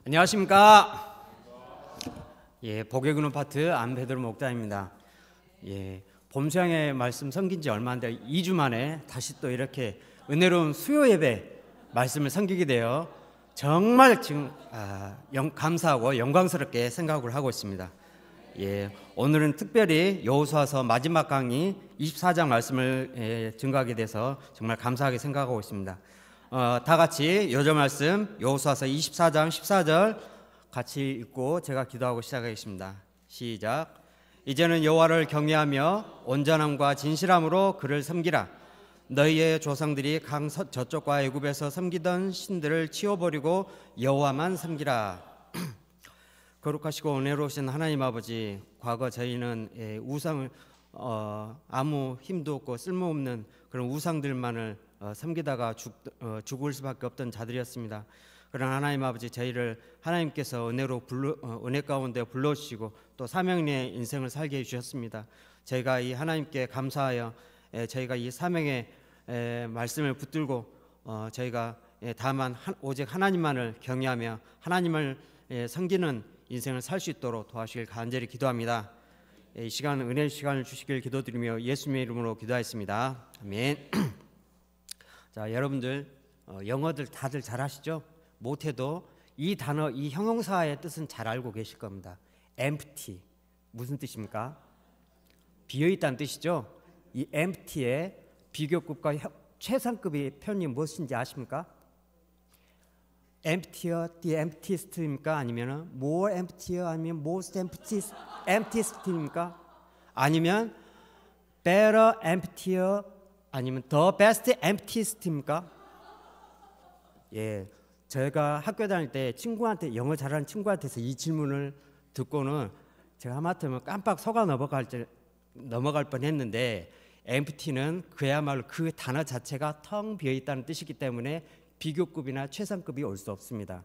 안녕하십니까. 복의 근원 파트 안베드로 목사입니다. 봄수양의 말씀 섬긴 지 얼마 안 돼 2주 만에 다시 또 이렇게 은혜로운 수요 예배 말씀을 섬기게 되어 정말 지금 감사하고 영광스럽게 생각을 하고 있습니다. 오늘은 특별히 여호수아서 마지막 강의 24장 말씀을 증거하게 돼서 정말 감사하게 생각하고 있습니다. 다 같이 요절 말씀 여호수아서 24장 14절 같이 읽고 제가 기도하고 시작하겠습니다. 시작. 이제는 여호와를 경외하며 온전함과 진실함으로 그를 섬기라. 너희의 조상들이 강 저쪽과 애굽에서 섬기던 신들을 치워버리고 여호와만 섬기라. 거룩하시고 은혜로우신 하나님 아버지, 과거 저희는 우상을 아무 힘도 없고 쓸모없는 그런 우상들만을 섬기다가 죽을 수밖에 없던 자들이었습니다. 그러나 하나님 아버지, 저희를 하나님께서 은혜 가운데 불러주시고 또 사명의 인생을 살게 해주셨습니다. 저희가 이 하나님께 감사하여 저희가 이 사명의 말씀을 붙들고 저희가 다만 오직 하나님만을 경외하며 하나님을 섬기는 인생을 살 수 있도록 도와주시길 간절히 기도합니다. 이 시간 은혜의 시간을 주시길 기도드리며 예수님의 이름으로 기도하였습니다. 아멘. 자, 여러분들 영어들 다들 잘 아시죠? 못해도 이 단어, 이 형용사의 뜻은 잘 알고 계실 겁니다. empty 무슨 뜻입니까? 비어있다는 뜻이죠. 이 empty의 비교급과 최상급의 표현이 무엇인지 아십니까? emptier, the emptiest입니까? 아니면 more emptier, 아니면 most emptiest입니까? 아니면 better emptier, 아니면 the best emptiest입니까? 제가 학교 다닐 때 친구한테, 영어 잘하는 친구한테서 이 질문을 듣고는 제가 하마터면 깜빡 속아 넘어갈 뻔했는데, empty는 그야말로 그 단어 자체가 텅 비어있다는 뜻이기 때문에 비교급이나 최상급이 올 수 없습니다.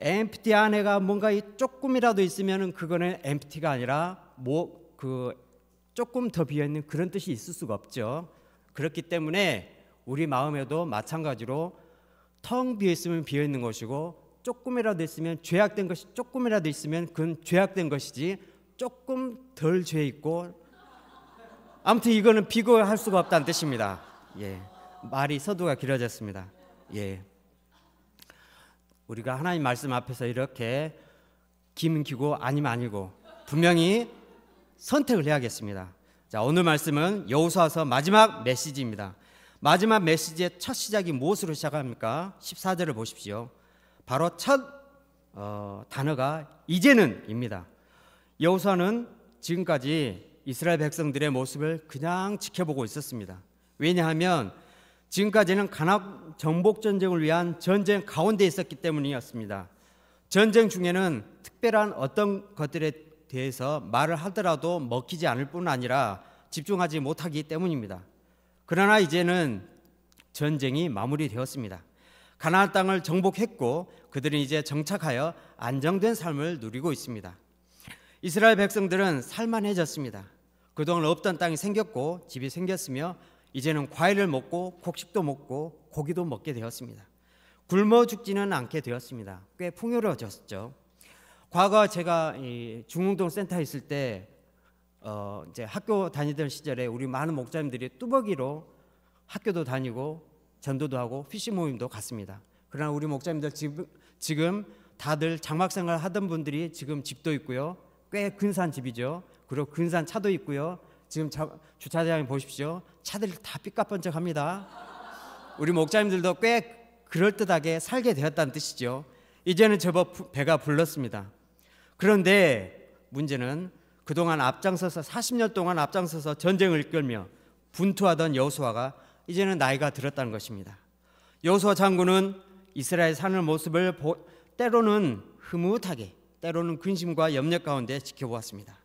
empty 안에가 뭔가 조금이라도 있으면 그거는 empty가 아니라 조금 더 비어있는 그런 뜻이 있을 수가 없죠. 그렇기 때문에 우리 마음에도 마찬가지로 텅 비어있으면 비어있는 것이고, 조금이라도 있으면 죄악된 것이, 조금이라도 있으면 그건 죄악된 것이지 조금 덜 죄 있고, 아무튼 이거는 비교할 수가 없다는 뜻입니다. 말이 서두가 길어졌습니다. 우리가 하나님 말씀 앞에서 이렇게 기면 기고 아니면 아니고 분명히 선택을 해야겠습니다. 자, 오늘 말씀은 여호수아서 마지막 메시지입니다. 마지막 메시지의 첫 시작이 무엇으로 시작합니까? 14절을 보십시오. 바로 첫 단어가 이제는입니다. 여호수아는 지금까지 이스라엘 백성들의 모습을 그냥 지켜보고 있었습니다. 왜냐하면 지금까지는 가나안 정복 전쟁을 위한 전쟁 가운데 있었기 때문이었습니다. 전쟁 중에는 특별한 어떤 것들에 대해서 말을 하더라도 먹히지 않을 뿐 아니라 집중하지 못하기 때문입니다. 그러나 이제는 전쟁이 마무리되었습니다. 가나안 땅을 정복했고 그들은 이제 정착하여 안정된 삶을 누리고 있습니다. 이스라엘 백성들은 살만해졌습니다. 그동안 없던 땅이 생겼고 집이 생겼으며 이제는 과일을 먹고 곡식도 먹고 고기도 먹게 되었습니다. 굶어 죽지는 않게 되었습니다. 꽤 풍요로워졌죠. 과거 제가 중흥동 센터에 있을 때 이제 학교 다니던 시절에 우리 많은 목사님들이 뚜벅이로 학교도 다니고 전도도 하고 피싱 모임도 갔습니다. 그러나 우리 목사님들 지금 다들 장막생활 하던 분들이 지금 집도 있고요. 꽤 근사한 집이죠. 그리고 근사한 차도 있고요. 지금 주차장에 보십시오. 차들이 다 삐까뻔쩍합니다. 우리 목사님들도 꽤 그럴듯하게 살게 되었다는 뜻이죠. 이제는 제법 배가 불렀습니다. 그런데 문제는 그동안 앞장서서 40년 동안 앞장서서 전쟁을 이끌며 분투하던 여호수아가 이제는 나이가 들었다는 것입니다. 여호수아 장군은 이스라엘 사는 모습을 때로는 흐뭇하게, 때로는 근심과 염려 가운데 지켜보았습니다.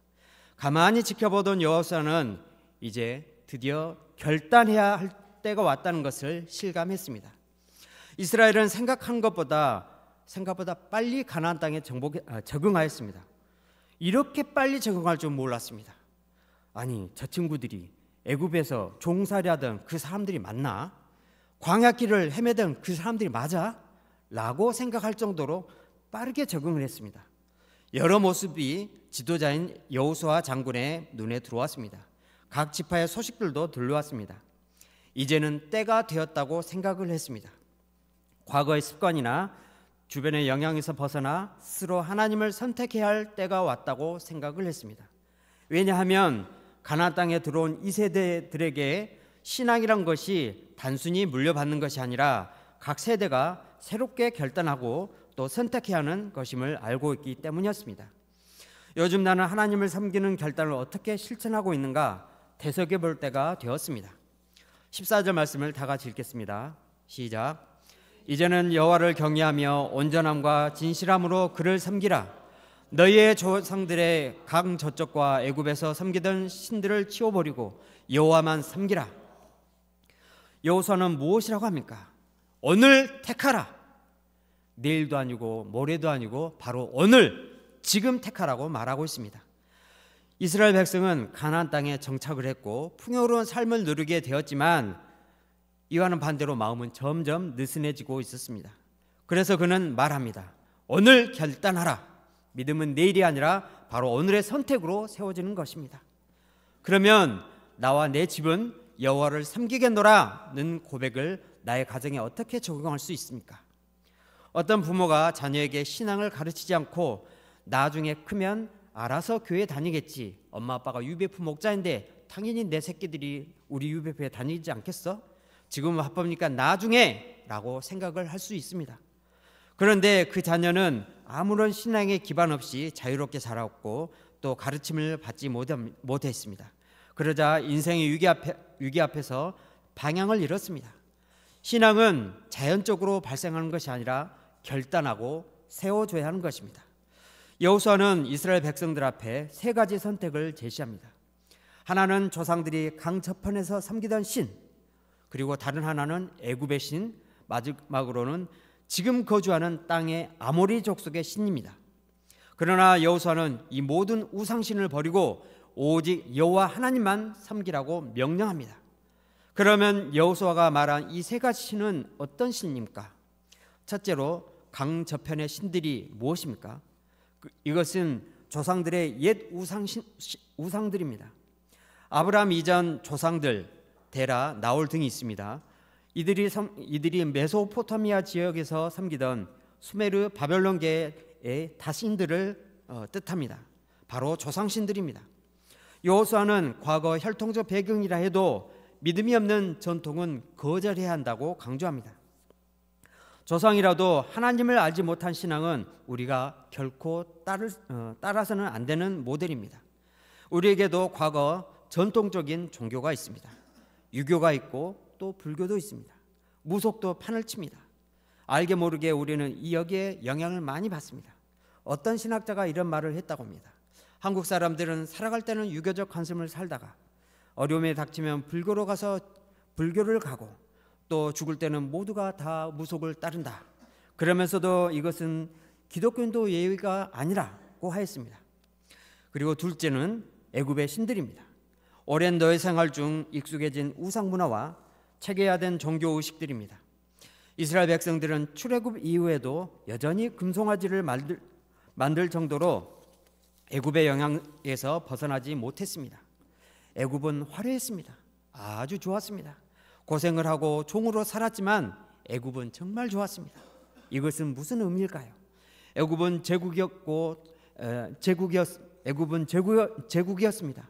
가만히 지켜보던 여호수아는 이제 드디어 결단해야 할 때가 왔다는 것을 실감했습니다. 이스라엘은 생각한 것보다 빨리 가나안 땅에 적응하였습니다. 이렇게 빨리 적응할 줄 몰랐습니다. 아니, 저 친구들이 애굽에서 종살이하던 그 사람들이 맞나? 광야길을 헤매던 그 사람들이 맞아? 라고 생각할 정도로 빠르게 적응을 했습니다. 여러 모습이 지도자인 여호수아 장군의 눈에 들어왔습니다. 각 지파의 소식들도 들려왔습니다. 이제는 때가 되었다고 생각을 했습니다. 과거의 습관이나 주변의 영향에서 벗어나 스스로 하나님을 선택해야 할 때가 왔다고 생각을 했습니다. 왜냐하면 가나안 땅에 들어온 이 세대들에게 신앙이란 것이 단순히 물려받는 것이 아니라 각 세대가 새롭게 결단하고 또 선택해야 하는 것임을 알고 있기 때문이었습니다. 요즘 나는 하나님을 섬기는 결단을 어떻게 실천하고 있는가 되새겨 볼 때가 되었습니다. 14절 말씀을 다 같이 읽겠습니다. 시작. 이제는 여호와를 경외하며 온전함과 진실함으로 그를 섬기라. 너희의 조상들의 강 저쪽과 애굽에서 섬기던 신들을 치워버리고 여호와만 섬기라. 여호수아는 무엇이라고 합니까? 오늘 택하라. 내일도 아니고 모레도 아니고 바로 오늘 지금 택하라고 말하고 있습니다. 이스라엘 백성은 가나안 땅에 정착을 했고 풍요로운 삶을 누리게 되었지만 이와는 반대로 마음은 점점 느슨해지고 있었습니다. 그래서 그는 말합니다. 오늘 결단하라. 믿음은 내일이 아니라 바로 오늘의 선택으로 세워지는 것입니다. 그러면 나와 내 집은 여호와를 섬기겠노라는 고백을 나의 가정에 어떻게 적용할 수 있습니까? 어떤 부모가 자녀에게 신앙을 가르치지 않고 나중에 크면 알아서 교회 다니겠지. 엄마 아빠가 UBF 목자인데 당연히 내 새끼들이 우리 UBF에 다니지 않겠어? 지금은 바쁘니까 나중에 라고 생각을 할 수 있습니다. 그런데 그 자녀는 아무런 신앙의 기반 없이 자유롭게 자랐고 또 가르침을 받지 못했습니다. 그러자 인생의 위기 앞에서 방향을 잃었습니다. 신앙은 자연적으로 발생하는 것이 아니라 결단하고 세워줘야 하는 것입니다. 여호수아는 이스라엘 백성들 앞에 세 가지 선택을 제시합니다. 하나는 조상들이 강 저편에서 섬기던 신, 그리고 다른 하나는 애굽의 신, 마지막으로는 지금 거주하는 땅의 아모리 족속의 신입니다. 그러나 여호수아는 이 모든 우상신을 버리고 오직 여호와 하나님만 섬기라고 명령합니다. 그러면 여호수아가 말한 이 세 가지 신은 어떤 신입니까? 첫째로 강 저편의 신들이 무엇입니까? 이것은 조상들의 옛 우상들입니다. 아브라함 이전 조상들 데라, 나홀 등이 있습니다. 이들이 메소포타미아 지역에서 섬기던 수메르 바벨론계의 다신들을 뜻합니다. 바로 조상신들입니다. 여호수아는 과거 혈통적 배경이라 해도 믿음이 없는 전통은 거절해야 한다고 강조합니다. 조상이라도 하나님을 알지 못한 신앙은 우리가 결코 따라서는 안 되는 모델입니다. 우리에게도 과거 전통적인 종교가 있습니다. 유교가 있고 또 불교도 있습니다. 무속도 판을 칩니다. 알게 모르게 우리는 여기에 영향을 많이 받습니다. 어떤 신학자가 이런 말을 했다고 합니다. 한국 사람들은 살아갈 때는 유교적 관습을 살다가 어려움에 닥치면 불교로 가서 불교를 가고 또 죽을 때는 모두가 다 무속을 따른다. 그러면서도 이것은 기독교인도 예의가 아니라고 하였습니다. 그리고 둘째는 애굽의 신들입니다. 오랜 너의 생활 중 익숙해진 우상 문화와 체계화된 종교 의식들입니다. 이스라엘 백성들은 출애굽 이후에도 여전히 금송아지를 만들 정도로 애굽의 영향에서 벗어나지 못했습니다. 애굽은 화려했습니다. 아주 좋았습니다. 고생을 하고 종으로 살았지만 애굽은 정말 좋았습니다. 이것은 무슨 의미일까요? 애굽은 제국이었습니다.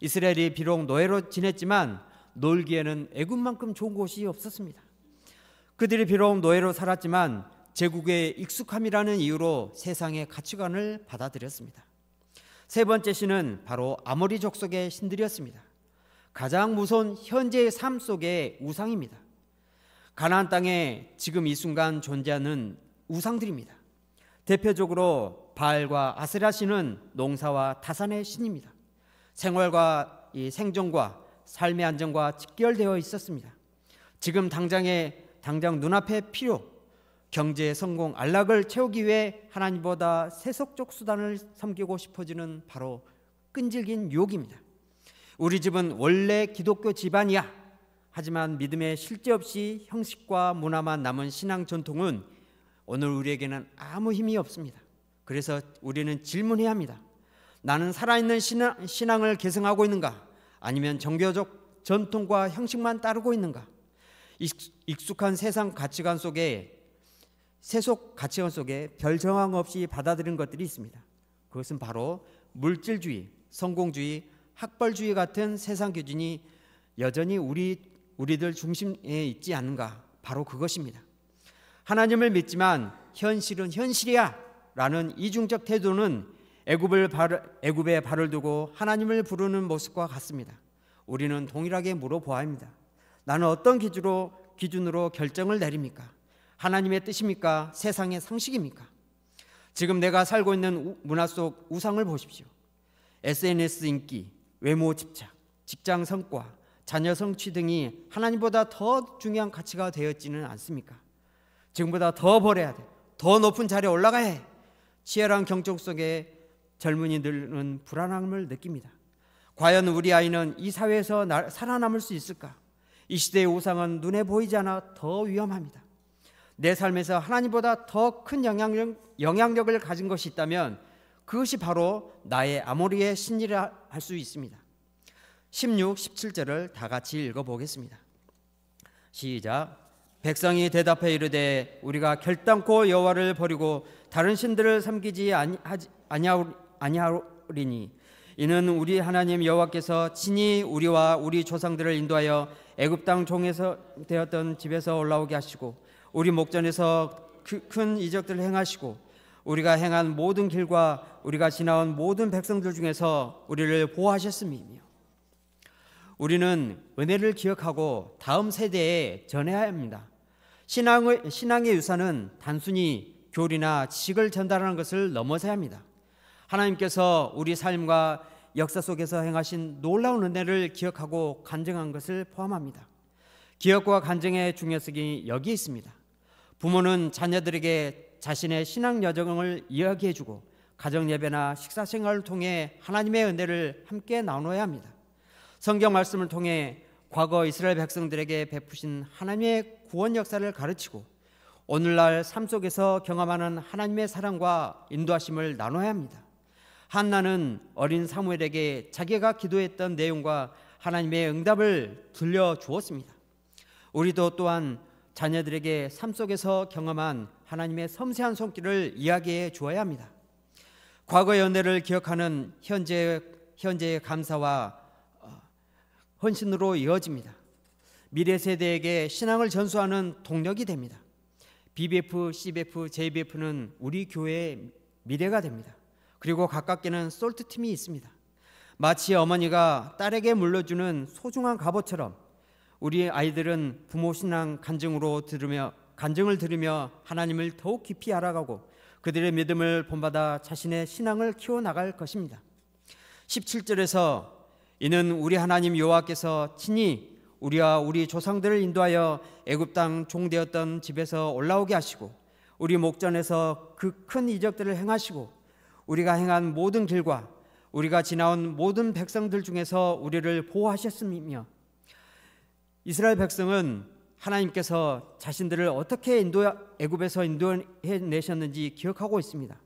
이스라엘이 비록 노예로 지냈지만 놀기에는 애굽만큼 좋은 곳이 없었습니다. 그들이 비록 노예로 살았지만 제국의 익숙함이라는 이유로 세상의 가치관을 받아들였습니다. 세 번째 신은 바로 아모리 족속의 신들이었습니다. 가장 무서운 현재의 삶 속의 우상입니다. 가나안 땅에 지금 이 순간 존재하는 우상들입니다. 대표적으로 바알과 아세라 신은 농사와 타산의 신입니다. 생활과 생존과 삶의 안정과 직결되어 있었습니다. 지금 당장 눈앞의 필요, 경제의 성공, 안락을 채우기 위해 하나님보다 세속적 수단을 섬기고 싶어지는 바로 끈질긴 유혹입니다. 우리 집은 원래 기독교 집안이야. 하지만 믿음의 실제 없이 형식과 문화만 남은 신앙 전통은 오늘 우리에게는 아무 힘이 없습니다. 그래서 우리는 질문해야 합니다. 나는 살아있는 신앙을 계승하고 있는가? 아니면 종교적 전통과 형식만 따르고 있는가? 익숙한 세상 가치관 속에 세속 가치관 속에 별 정황 없이 받아들인 것들이 있습니다. 그것은 바로 물질주의, 성공주의, 학벌주의 같은 세상 기준이 여전히 우리들 중심에 있지 않는가? 바로 그것입니다. 하나님을 믿지만 현실은 현실이야 라는 이중적 태도는 애굽에 발을 두고 하나님을 부르는 모습과 같습니다. 우리는 동일하게 물어보아야 합니다. 나는 어떤 기준으로 결정을 내립니까? 하나님의 뜻입니까? 세상의 상식입니까? 지금 내가 살고 있는 문화 속 우상을 보십시오. SNS 인기, 외모 집착, 직장 성과, 자녀 성취 등이 하나님보다 더 중요한 가치가 되었지는 않습니까? 지금보다 더 벌어야 돼. 더 높은 자리에 올라가야 해. 치열한 경쟁 속에 젊은이들은 불안함을 느낍니다. 과연 우리 아이는 이 사회에서 살아남을 수 있을까? 이 시대의 우상은 눈에 보이지 않아 더 위험합니다. 내 삶에서 하나님보다 더 큰 영향력을 가진 것이 있다면 그것이 바로 나의 아모리의 신이라 할 수 있습니다. 16, 17절을 다 같이 읽어보겠습니다. 시작. 백성이 대답해 이르되 우리가 결단코 여호와를 버리고 다른 신들을 섬기지 아니하리니 이는 우리 하나님 여호와께서 친히 우리와 우리 조상들을 인도하여 애굽 땅 종에서 되었던 집에서 올라오게 하시고 우리 목전에서 큰 이적들을 행하시고 우리가 행한 모든 길과 우리가 지나온 모든 백성들 중에서 우리를 보호하셨음이며 우리는 은혜를 기억하고 다음 세대에 전해야 합니다. 신앙의 유산은 단순히 교리나 지식을 전달하는 것을 넘어서야 합니다. 하나님께서 우리 삶과 역사 속에서 행하신 놀라운 은혜를 기억하고 간증한 것을 포함합니다. 기억과 간증의 중요성이 여기에 있습니다. 부모는 자녀들에게 자신의 신앙 여정을 이야기해주고 가정 예배나 식사 생활을 통해 하나님의 은혜를 함께 나눠야 합니다. 성경 말씀을 통해 과거 이스라엘 백성들에게 베푸신 하나님의 구원 역사를 가르치고 오늘날 삶 속에서 경험하는 하나님의 사랑과 인도하심을 나눠야 합니다. 한나는 어린 사무엘에게 자기가 기도했던 내용과 하나님의 응답을 들려주었습니다. 우리도 또한 자녀들에게 삶 속에서 경험한 하나님의 섬세한 손길을 이야기해 주어야 합니다. 과거의 은혜를 기억하는 현재의 감사와 헌신으로 이어집니다. 미래 세대에게 신앙을 전수하는 동력이 됩니다. BBF, CBF, JBF는 우리 교회의 미래가 됩니다. 그리고 가깝게는 솔트팀이 있습니다. 마치 어머니가 딸에게 물려주는 소중한 갑옷처럼 우리 아이들은 부모 신앙 간증을 들으며 하나님을 더욱 깊이 알아가고 그들의 믿음을 본받아 자신의 신앙을 키워나갈 것입니다. 17절에서 이는 우리 하나님 여호와께서 친히 우리와 우리 조상들을 인도하여 애굽 땅 종되었던 집에서 올라오게 하시고 우리 목전에서 그 큰 이적들을 행하시고 우리가 행한 모든 길과 우리가 지나온 모든 백성들 중에서 우리를 보호하셨으며 이스라엘 백성은 하나님께서 자신들을 어떻게 애굽에서 인도해내셨는지 기억하고 있습니다.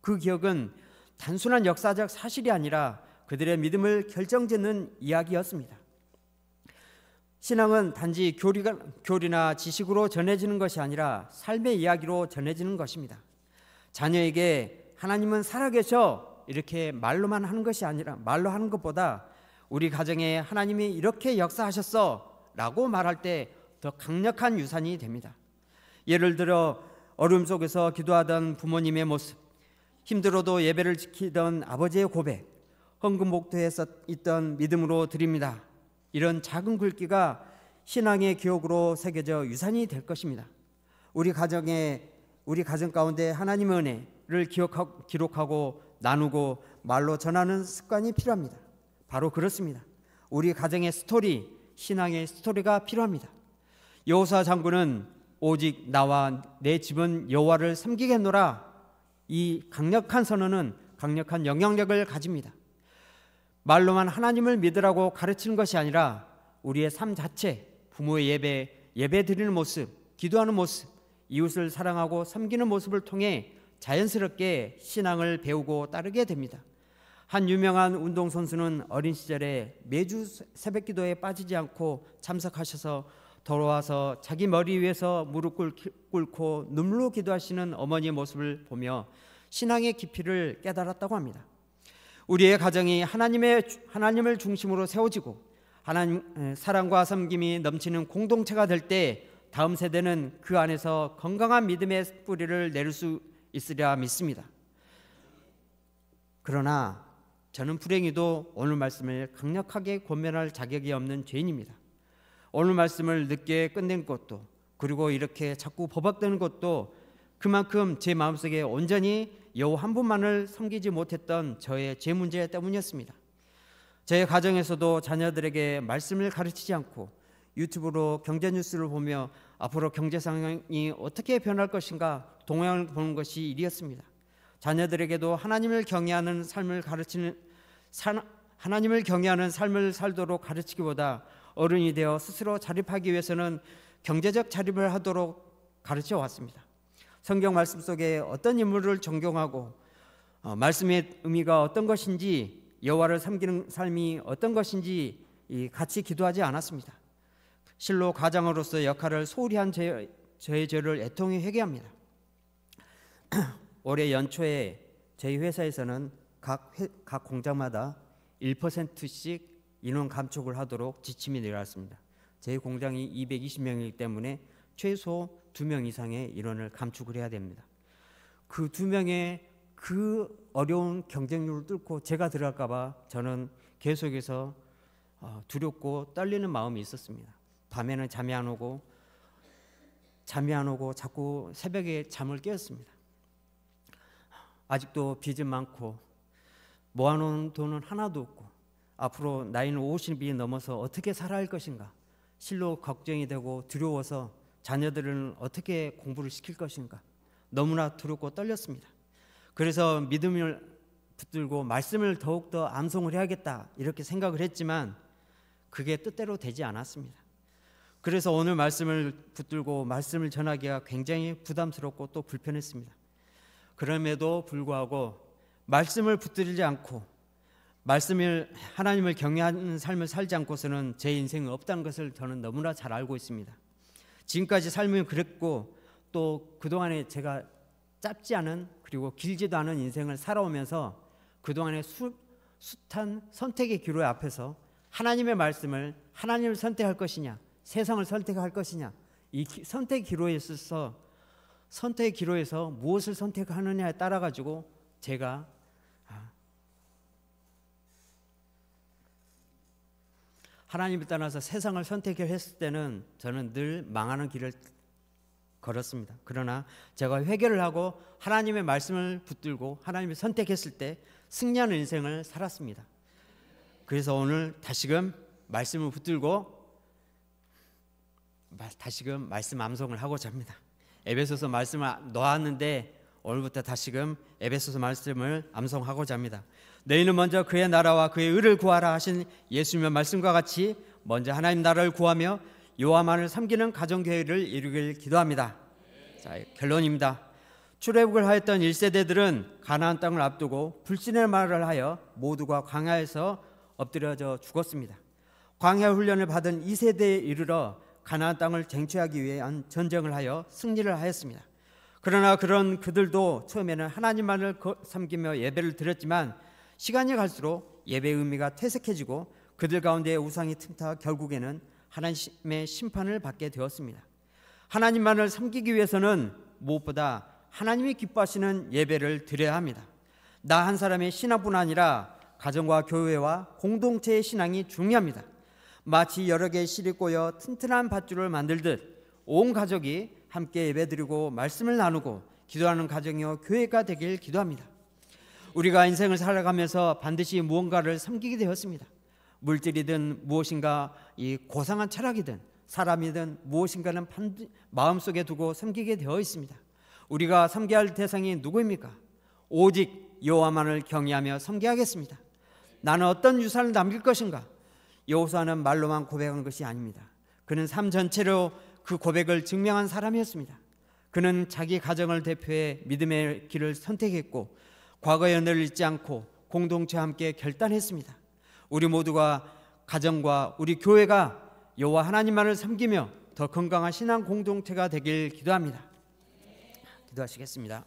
그 기억은 단순한 역사적 사실이 아니라 그들의 믿음을 결정짓는 이야기였습니다. 신앙은 단지 교리나 지식으로 전해지는 것이 아니라 삶의 이야기로 전해지는 것입니다. 자녀에게 하나님은 살아계셔 이렇게 말로만 하는 것이 아니라 말로 하는 것보다 우리 가정에 하나님이 이렇게 역사하셨어 라고 말할 때 더 강력한 유산이 됩니다. 예를 들어 어려움 속에서 기도하던 부모님의 모습, 힘들어도 예배를 지키던 아버지의 고백, 헌금복도에서 있던 믿음으로 드립니다. 이런 작은 글귀가 신앙의 기억으로 새겨져 유산이 될 것입니다. 우리 가정 가운데 하나님의 은혜를 기록하고 나누고 말로 전하는 습관이 필요합니다. 바로 그렇습니다. 우리 가정의 스토리, 신앙의 스토리가 필요합니다. 여호수아 장군은 오직 나와 내 집은 여호와를 섬기겠노라 이 강력한 선언은 강력한 영향력을 가집니다. 말로만 하나님을 믿으라고 가르치는 것이 아니라 우리의 삶 자체, 부모의 예배 드리는 모습, 기도하는 모습 이웃을 사랑하고 섬기는 모습을 통해 자연스럽게 신앙을 배우고 따르게 됩니다. 한 유명한 운동선수는 어린 시절에 매주 새벽기도에 빠지지 않고 참석하셔서 돌아와서 자기 머리 위에서 무릎 꿇고 눈물로 기도하시는 어머니의 모습을 보며 신앙의 깊이를 깨달았다고 합니다. 우리의 가정이 하나님을 중심으로 세워지고 하나님 사랑과 섬김이 넘치는 공동체가 될 때 다음 세대는 그 안에서 건강한 믿음의 뿌리를 내릴 수 있으리라 믿습니다. 그러나 저는 불행히도 오늘 말씀을 강력하게 권면할 자격이 없는 죄인입니다. 오늘 말씀을 늦게 끝낸 것도, 그리고 이렇게 자꾸 버벅대는 것도 그만큼 제 마음속에 온전히 여호와 한 분만을 섬기지 못했던 저의 죄 문제 때문이었습니다. 제 가정에서도 자녀들에게 말씀을 가르치지 않고 유튜브로 경제 뉴스를 보며 앞으로 경제 상황이 어떻게 변할 것인가 동향을 보는 것이 일이었습니다. 자녀들에게도 하나님을 경외하는 삶을 살도록 가르치기보다 어른이 되어 스스로 자립하기 위해서는 경제적 자립을 하도록 가르쳐 왔습니다. 성경 말씀 속에 어떤 인물을 존경하고 말씀의 의미가 어떤 것인지, 여호와를 섬기는 삶이 어떤 것인지 같이 기도하지 않았습니다. 실로 가장으로서 역할을 소홀히 한 저의 죄를 애통히 회개합니다. 올해 연초에 저희 회사에서는 각 공장마다 1%씩 인원 감축을 하도록 지침이 내려왔습니다. 저희 공장이 220명이기 때문에 최소 2명 이상의 인원을 감축을 해야 됩니다. 그 2명의 그 어려운 경쟁률을 뚫고 제가 들어갈까 봐 저는 계속해서 두렵고 떨리는 마음이 있었습니다. 밤에는 잠이 안 오고 자꾸 새벽에 잠을 깨었습니다. 아직도 빚은 많고 모아놓은 돈은 하나도 없고 앞으로 나이는 50이 넘어서 어떻게 살아야 할 것인가, 실로 걱정이 되고 두려워서 자녀들은 어떻게 공부를 시킬 것인가 너무나 두렵고 떨렸습니다. 그래서 믿음을 붙들고 말씀을 더욱더 암송을 해야겠다 이렇게 생각을 했지만 그게 뜻대로 되지 않았습니다. 그래서 오늘 말씀을 붙들고 말씀을 전하기가 굉장히 부담스럽고 또 불편했습니다. 그럼에도 불구하고 말씀을 붙들지 않고 하나님을 경외하는 삶을 살지 않고서는 제 인생은 없다는 것을 저는 너무나 잘 알고 있습니다. 지금까지 삶이 그랬고 또 그동안에 제가 짧지 않은 그리고 길지도 않은 인생을 살아오면서 그동안의 숱한 선택의 기로 앞에서 하나님의 말씀을, 하나님을 선택할 것이냐 세상을 선택할 것이냐, 이 선택의 기로에 있어서 선택의 기로에서 무엇을 선택하느냐에 따라 가지고 제가 하나님을 떠나서 세상을 선택했을 때는 저는 늘 망하는 길을 걸었습니다. 그러나 제가 회개를 하고 하나님의 말씀을 붙들고 하나님을 선택했을 때 승리하는 인생을 살았습니다. 그래서 오늘 다시금 말씀을 붙들고 다시금 말씀 암송을 하고자 합니다. 에베소서 말씀을 놓았는데 오늘부터 다시금 에베소서 말씀을 암송하고자 합니다. 너희는 먼저 그의 나라와 그의 의를 구하라 하신 예수님의 말씀과 같이 먼저 하나님 나라를 구하며 여호와만을 섬기는 가정교회를 이루길 기도합니다. 자, 결론입니다. 출애굽을 하였던 1세대들은 가나안 땅을 앞두고 불신의 말을 하여 모두가 광야에서 엎드려져 죽었습니다. 광야 훈련을 받은 2세대에 이르러 가나안 땅을 쟁취하기 위한 전쟁을 하여 승리를 하였습니다. 그러나 그런 그들도 처음에는 하나님만을 섬기며 예배를 드렸지만 시간이 갈수록 예배의 의미가 퇴색해지고 그들 가운데 우상이 틈타 결국에는 하나님의 심판을 받게 되었습니다. 하나님만을 섬기기 위해서는 무엇보다 하나님이 기뻐하시는 예배를 드려야 합니다. 나 한 사람의 신앙뿐 아니라 가정과 교회와 공동체의 신앙이 중요합니다. 마치 여러 개의 실이 꼬여 튼튼한 밧줄을 만들듯 온 가족이 함께 예배드리고 말씀을 나누고 기도하는 가정이요 교회가 되길 기도합니다. 우리가 인생을 살아가면서 반드시 무언가를 섬기게 되었습니다. 물질이든 무엇인가 이 고상한 철학이든 사람이든 무엇인가는 마음속에 두고 섬기게 되어 있습니다. 우리가 섬겨야 할 대상이 누구입니까? 오직 여호와만을 경외하며 섬겨야겠습니다. 나는 어떤 유산을 남길 것인가? 여호수아는 말로만 고백한 것이 아닙니다. 그는 삶 전체로 그 고백을 증명한 사람이었습니다. 그는 자기 가정을 대표해 믿음의 길을 선택했고 과거의 연을 잊지 않고 공동체와 함께 결단했습니다. 우리 모두가 가정과 우리 교회가 여호와 하나님만을 섬기며 더 건강한 신앙 공동체가 되길 기도합니다. 기도하시겠습니다.